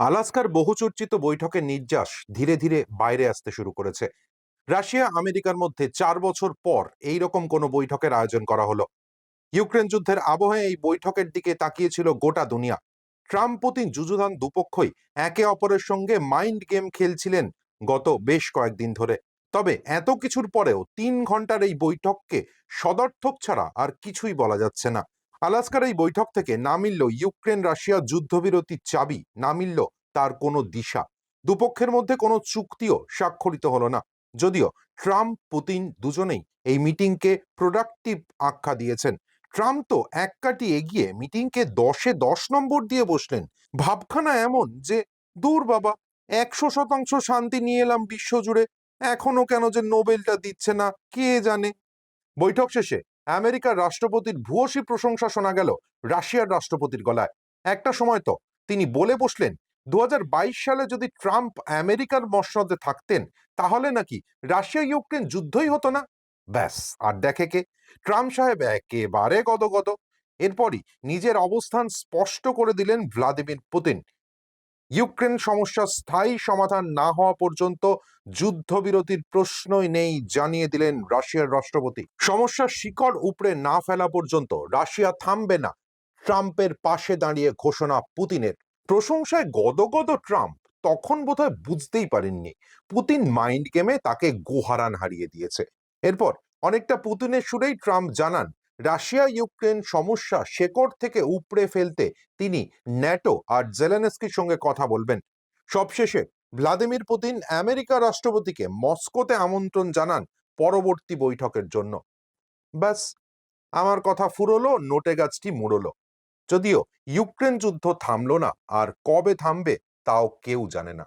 আলাস্কার বহুচর্চিত বৈঠকের নির্যাস ধীরে ধীরে বাইরে আসতে শুরু করেছে। রাশিয়া আমেরিকার মধ্যে 4 বছর পর এইরকম কোনো বৈঠকের আয়োজন করা হলো। ইউক্রেন যুদ্ধের আবহে এই বৈঠকের দিকে তাকিয়েছিল গোটা দুনিয়া। ট্রাম্প পুতিন যুযুধান দুপক্ষই একে অপরের সঙ্গে মাইন্ড গেম খেলছিলেন গত বেশ কয়েকদিন ধরে। তবে এত কিছুর পরেও 3 ঘন্টার এই বৈঠককে সদর্থক ছাড়া আর কিছুই বলা যাচ্ছে না। আলাস্কার এই বৈঠক থেকে না মিলল ইউক্রেন রাশিয়া যুদ্ধবিরতির চাবি, না মিলল তার কোনো দিশা। দুপক্ষের মধ্যে কোনো চুক্তিও স্বাক্ষরিত হলো না। যদিও ট্রাম্প পুতিন দুজনেই এই মিটিংকে প্রোডাক্টিভ আখ্যা দিয়েছেন। ট্রাম্প তো এক কাটি এগিয়ে মিটিংকে 10-এ 10 নম্বর দিয়ে বসলেন। ভাবখানা এমন যে, দূর বাবা, 100% শান্তি নিয়ে এলাম বিশ্বজুড়ে, এখনো কেন যে নোবেলটা দিচ্ছে না কে জানে। বৈঠক শেষে আমেরিকার রাষ্ট্রপতির ভূয়সী প্রশংসা শোনা গেল রাশিয়ার রাষ্ট্রপতির গলায়। একটা সময় তো তিনি বলে বসলেন 2022 সালে যদি ট্রাম্প আমেরিকার মসনদে থাকতেন তাহলে নাকি রাশিয়া ইউক্রেন যুদ্ধই হতো না। ব্যাস, আর দেখে কে, ট্রাম্প সাহেব একেবারে গদগদ। এরপরই নিজের অবস্থান স্পষ্ট করে দিলেন ভ্লাদিমির পুতিন। ইউক্রেন সমস্যার স্থায়ী সমাধান না হওয়া পর্যন্ত যুদ্ধবিরতির প্রশ্নই নেই জানিয়ে দিলেন রাশিয়ার রাষ্ট্রপতি। সমস্যার শিকড় উপড়ে না ফেলা পর্যন্ত রাশিয়া থামবে না, ট্রাম্পের পাশে দাঁড়িয়ে ঘোষণা পুতিনের। প্রশংসায় গদগদ ট্রাম্প তখন বোধহয় বুঝতেই পারেননি পুতিন মাইন্ড গেমে তাকে গোহারান হারিয়ে দিয়েছে। এরপর অনেকটা পুতিনের সুরেই ট্রাম্প জানান রাশিয়া ইউক্রেন সমস্যা শেকড় থেকে উপড়ে ফেলতে তিনি ন্যাটো আর জেলেনস্কির সঙ্গে কথা বলবেন। সবশেষে ভ্লাদিমির পুতিন আমেরিকা রাষ্ট্রপতিকে মস্কোতে আমন্ত্রণ জানান পরবর্তী বৈঠকের জন্য। ব্যাস, আমার কথা ফুরোলো, নোটে গাছটি মুড়লো। যদিও ইউক্রেন যুদ্ধ থামলো না, আর কবে থামবে তাও কেউ জানে না।